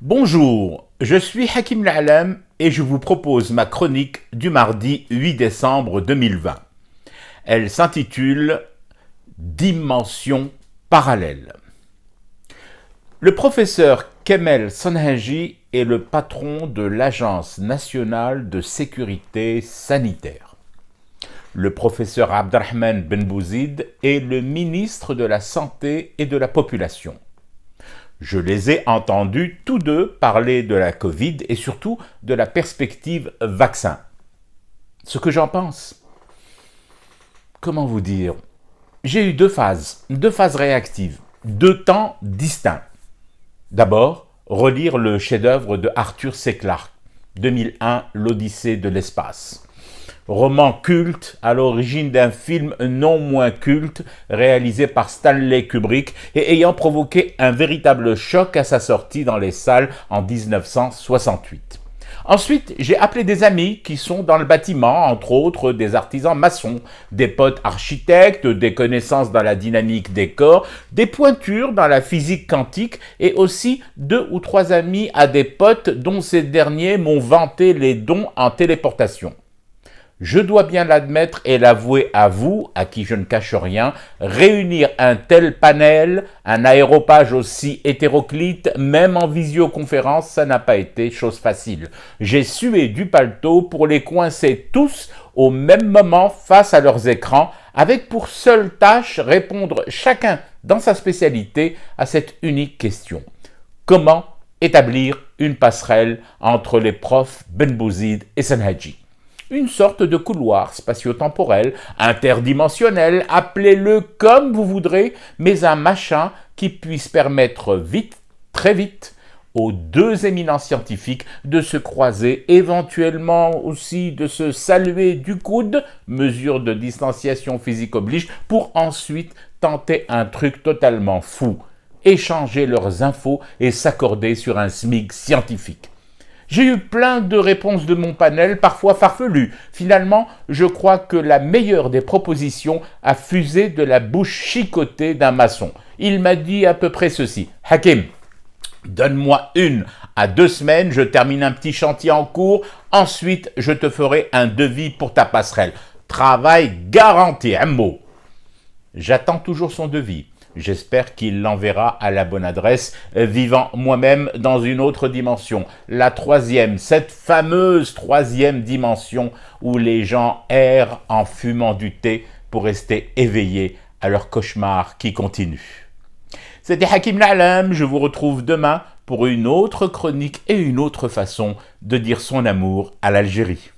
Bonjour, je suis Hakim L'Alam et je vous propose ma chronique du mardi 8 décembre 2020. Elle s'intitule Dimension parallèle. Le professeur Kemel Sonhaji est le patron de l'Agence nationale de sécurité sanitaire. Le professeur Abderrahmane Benbouzid est le ministre de la Santé et de la Population. Je les ai entendus tous deux parler de la Covid et surtout de la perspective vaccin. Ce que j'en pense, comment vous dire, j'ai eu deux phases réactives, deux temps distincts. D'abord, relire le chef-d'œuvre de Arthur C. Clarke, 2001, l'Odyssée de l'espace. Roman culte à l'origine d'un film non moins culte réalisé par Stanley Kubrick et ayant provoqué un véritable choc à sa sortie dans les salles en 1968. Ensuite, j'ai appelé des amis qui sont dans le bâtiment, entre autres des artisans maçons, des potes architectes, des connaissances dans la dynamique des corps, des pointures dans la physique quantique et aussi 2 ou 3 amis à des potes dont ces derniers m'ont vanté les dons en téléportation. Je dois bien l'admettre et l'avouer à vous, à qui je ne cache rien, réunir un tel panel, un aéropage aussi hétéroclite, même en visioconférence, ça n'a pas été chose facile. J'ai sué du paletot pour les coincer tous au même moment face à leurs écrans, avec pour seule tâche répondre chacun dans sa spécialité à cette unique question. Comment établir une passerelle entre les profs Benbouzid et Sonhaji? Une sorte de couloir spatio-temporel, interdimensionnel, appelez-le comme vous voudrez, mais un machin qui puisse permettre vite, très vite, aux deux éminents scientifiques de se croiser, éventuellement aussi de se saluer du coude, mesure de distanciation physique oblige, pour ensuite tenter un truc totalement fou, échanger leurs infos et s'accorder sur un SMIC scientifique. J'ai eu plein de réponses de mon panel, parfois farfelues. Finalement, je crois que la meilleure des propositions a fusé de la bouche chicotée d'un maçon. Il m'a dit à peu près ceci. « Hakim, donne-moi 1 à 2 semaines, je termine un petit chantier en cours, ensuite je te ferai un devis pour ta passerelle. Travail garanti, un mot. » J'attends toujours son devis. J'espère qu'il l'enverra à la bonne adresse, vivant moi-même dans une autre dimension. La troisième, cette fameuse troisième dimension où les gens errent en fumant du thé pour rester éveillés à leur cauchemar qui continue. C'était Hakim L'Alam, je vous retrouve demain pour une autre chronique et une autre façon de dire son amour à l'Algérie.